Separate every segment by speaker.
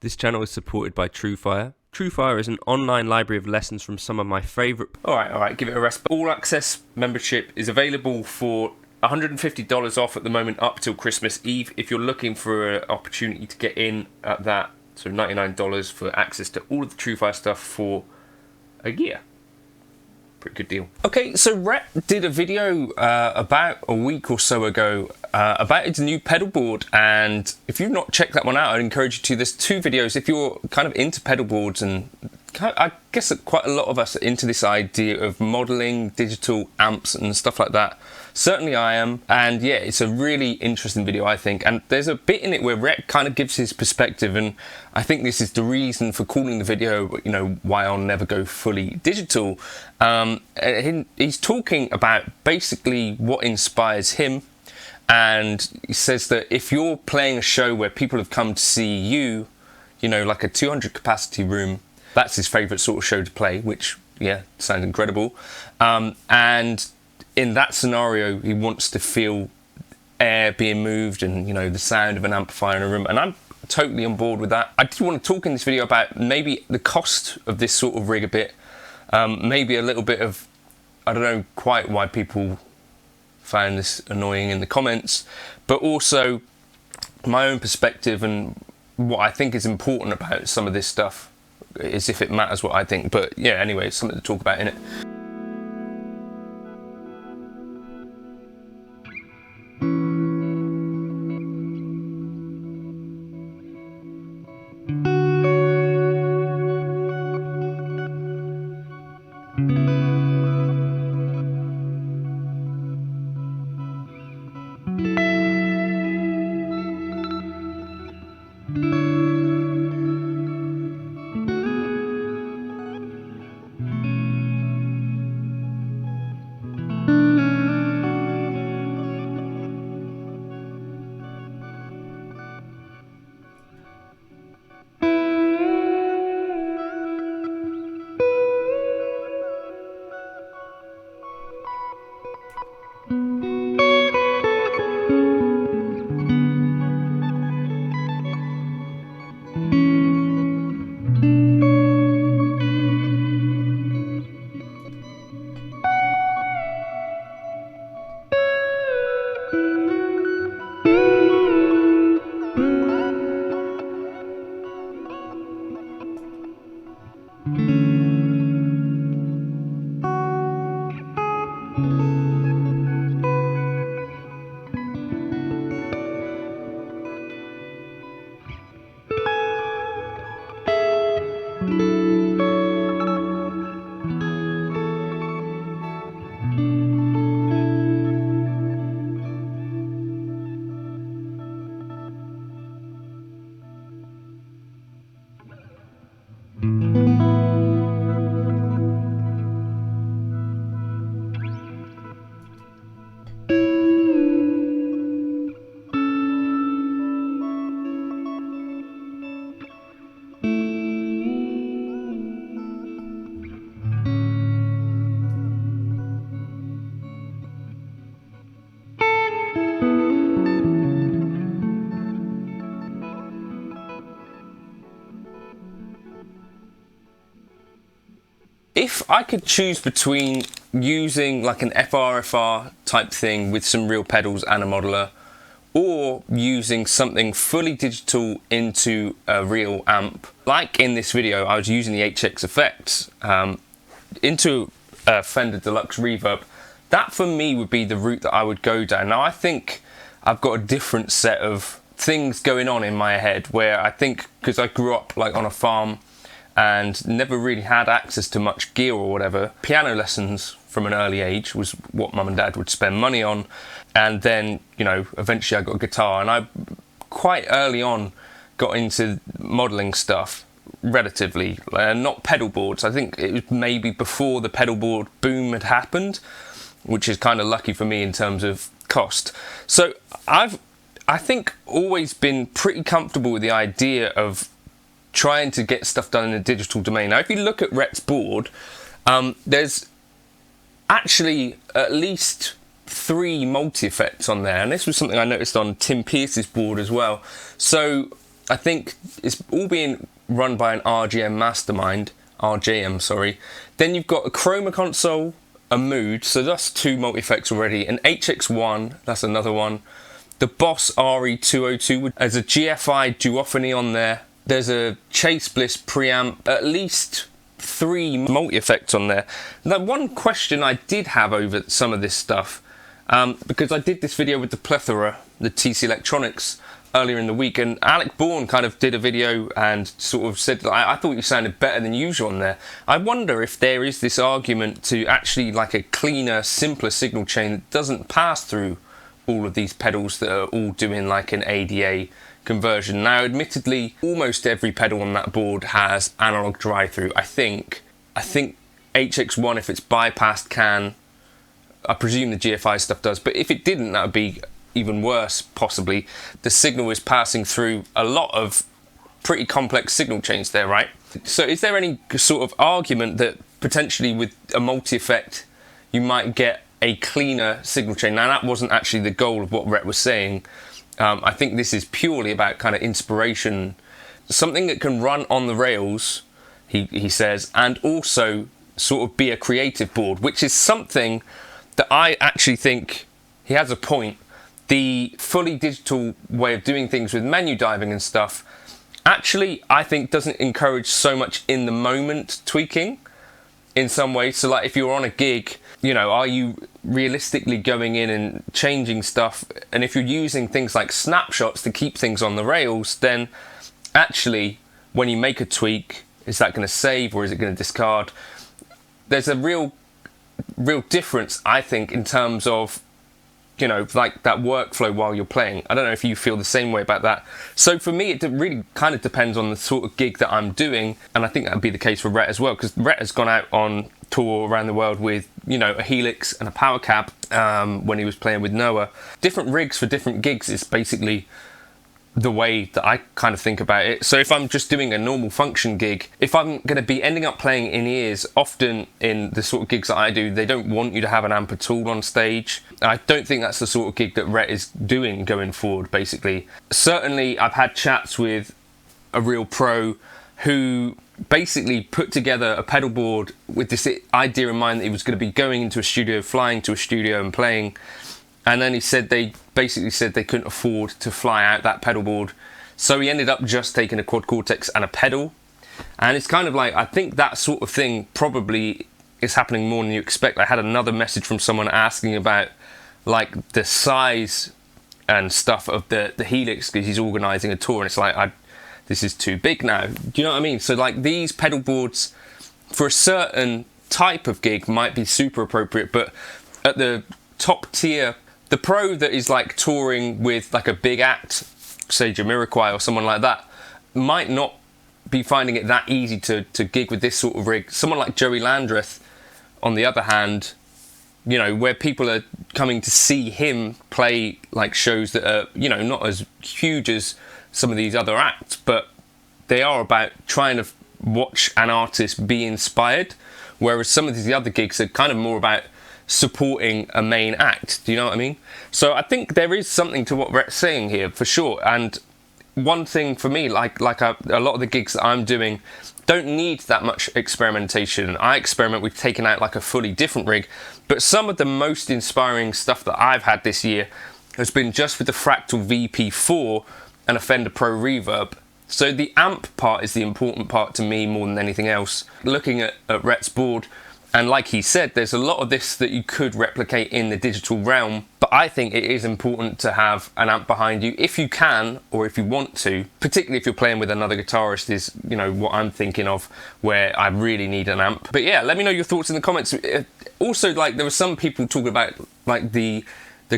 Speaker 1: This channel is supported by Truefire. Truefire is an online library of lessons from some of my favourite... Alright, give it a rest. All Access membership is available for $150 off at the moment up till Christmas Eve. If you're looking for an opportunity to get in at that, so $99 for access to all of the Truefire stuff for a year. Pretty good deal. Okay, so Rhett did a video about a week or so ago about his new pedal board, and if you've not checked that one out, I'd encourage you to. There's two videos if you're kind of into pedal boards, and I guess that quite a lot of us are into this idea of modeling digital amps and stuff like that. Certainly I am, and yeah, it's a really interesting video, I think, and there's a bit in it where Rhett kind of gives his perspective, and I think this is the reason for calling the video, you know, why I'll never go fully digital. He's talking about basically what inspires him, and he says that if you're playing a show where people have come to see you, you know, like a 200 capacity room, that's his favourite sort of show to play, which, yeah, sounds incredible. And in that scenario, he wants to feel air being moved and, you know, the sound of an amplifier in a room. And I'm totally on board with that. I did want to talk in this video about maybe the cost of this sort of rig a bit. Maybe a little bit of, I don't know quite why people found this annoying in the comments, but also my own perspective and what I think is important about some of this stuff, is if it matters what I think. But yeah, anyway, it's something to talk about, innit? If I could choose between using like an FRFR type thing with some real pedals and a modeler, or using something fully digital into a real amp, like in this video I was using the HX effects into a Fender Deluxe Reverb, that for me would be the route that I would go down. Now I think I've got a different set of things going on in my head, where I think, because I grew up like on a farm and never really had access to much gear or whatever, piano lessons from an early age was what mum and dad would spend money on. And then, you know, eventually I got a guitar, and I quite early on got into modelling stuff, relatively, not pedal boards. I think it was maybe before the pedal board boom had happened, which is kind of lucky for me in terms of cost. So I think always been pretty comfortable with the idea of trying to get stuff done in the digital domain. Now, if you look at Rhett's board, there's actually at least 3 multi-effects on there, and this was something I noticed on Tim Pierce's board as well. So I think it's all being run by an RJM, sorry. Then you've got a chroma console, a mood, so that's 2 multi-effects already, an HX1, that's another one. The Boss RE202, there's a GFI duophony on there. There's a Chase Bliss preamp, at least 3 multi-effects on there. Now, one question I did have over some of this stuff, because I did this video with the Plethora, the TC Electronics, earlier in the week, and Alec Bourne kind of did a video and sort of said, I thought you sounded better than usual on there. I wonder if there is this argument to actually like a cleaner, simpler signal chain that doesn't pass through all of these pedals that are all doing like an ADA conversion. Now, admittedly, almost every pedal on that board has analog drive-through. I think HX1, if it's bypassed, can. I presume the GFI stuff does, but if it didn't, that would be even worse, possibly. The signal is passing through a lot of pretty complex signal chains there, right? So is there any sort of argument that potentially with a multi-effect you might get a cleaner signal chain? Now, that wasn't actually the goal of what Rhett was saying. I think this is purely about kind of inspiration, something that can run on the rails, he says, and also sort of be a creative board, which is something that I actually think he has a point. The fully digital way of doing things with menu diving and stuff actually, I think, doesn't encourage so much in the moment tweaking in some ways. So like if you're on a gig, you know, are you realistically going in and changing stuff? And if you're using things like snapshots to keep things on the rails, then actually when you make a tweak, is that going to save or is it going to discard? There's a real difference, I think, in terms of, you know, like that workflow while you're playing. I don't know if you feel the same way about that. So for me, it really kind of depends on the sort of gig that I'm doing, and I think that would be the case for Rhett as well, because Rhett has gone out on tour around the world with, you know, a Helix and a Power Cab when he was playing with Noah. Different rigs for different gigs is basically the way that I kind of think about it. So if I'm just doing a normal function gig, if I'm going to be ending up playing in ears, often in the sort of gigs that I do, they don't want you to have an amp at all on stage. I don't think that's the sort of gig that Rhett is doing going forward, basically. Certainly, I've had chats with a real pro who basically put together a pedal board with this idea in mind that he was going to be going into a studio, flying to a studio and playing. And then he said they basically said they couldn't afford to fly out that pedal board. So he ended up just taking a quad cortex and a pedal. And it's kind of like, I think that sort of thing probably is happening more than you expect. I had another message from someone asking about like the size and stuff of the Helix, because he's organising a tour, and it's like, this is too big now. Do you know what I mean? So like these pedal boards for a certain type of gig might be super appropriate, but at the top tier, the pro that is like touring with like a big act, say Jamiroquai or someone like that, might not be finding it that easy to gig with this sort of rig. Someone like Joey Landreth, on the other hand, you know, where people are coming to see him play like shows that are, you know, not as huge as some of these other acts, but they are about trying to watch an artist be inspired, whereas some of these other gigs are kind of more about supporting a main act. Do you know what I mean? So I think there is something to what Rhett's saying here, for sure. And one thing for me, like a lot of the gigs that I'm doing don't need that much experimentation. I experiment with taking out like a fully different rig, but some of the most inspiring stuff that I've had this year has been just with the Fractal VP4 and a Fender Pro Reverb. So the amp part is the important part to me more than anything else. Looking at Rhett's board, and like he said, there's a lot of this that you could replicate in the digital realm, but I think it is important to have an amp behind you if you can, or if you want to, particularly if you're playing with another guitarist is, you know, what I'm thinking of, where I really need an amp. But yeah, let me know your thoughts in the comments. Also, like, there were some people talking about like the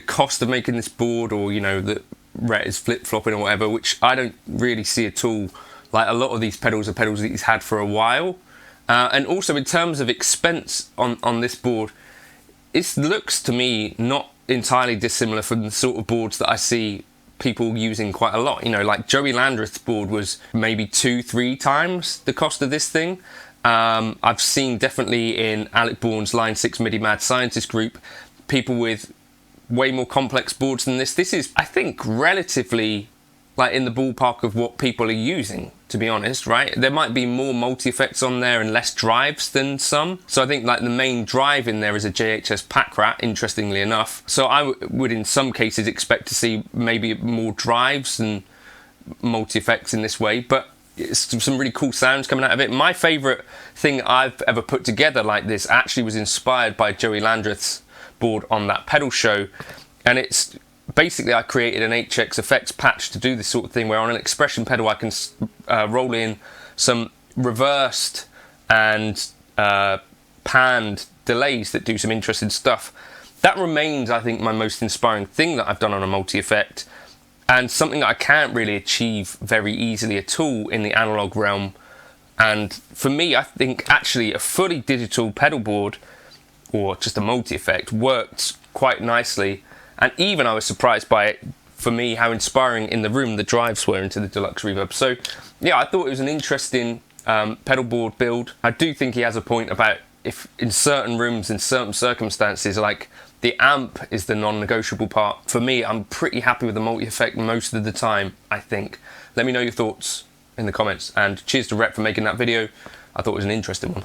Speaker 1: cost of making this board, or, you know, that Rhett is flip-flopping or whatever, which I don't really see at all. Like, a lot of these pedals are pedals that he's had for a while. And also in terms of expense on this board, it looks to me not entirely dissimilar from the sort of boards that I see people using quite a lot. You know, like Joey Landreth's board was maybe 2-3 times the cost of this thing. I've seen definitely in Alec Bourne's Line 6 MIDI Mad Scientist group, people with way more complex boards than this. This is, I think, relatively like in the ballpark of what people are using, to be honest, right? There might be more multi-effects on there and less drives than some. So I think like the main drive in there is a JHS pack rat, interestingly enough. So I would in some cases expect to see maybe more drives and multi-effects in this way, but it's some really cool sounds coming out of it. My favorite thing I've ever put together like this actually was inspired by Joey Landreth's board on that pedal show, and it's basically I created an HX effects patch to do this sort of thing, where on an expression pedal I can roll in some reversed and panned delays that do some interesting stuff. That remains, I think, my most inspiring thing that I've done on a multi-effect, and something that I can't really achieve very easily at all in the analog realm. And for me, I think actually a fully digital pedal board or just a multi-effect worked quite nicely. And even I was surprised by it, for me, how inspiring in the room the drives were into the Deluxe Reverb. So yeah, I thought it was an interesting pedal board build. I do think he has a point about if in certain rooms, in certain circumstances, like the amp is the non-negotiable part. For me, I'm pretty happy with the multi-effect most of the time, I think. Let me know your thoughts in the comments, and cheers to Rhett for making that video. I thought it was an interesting one.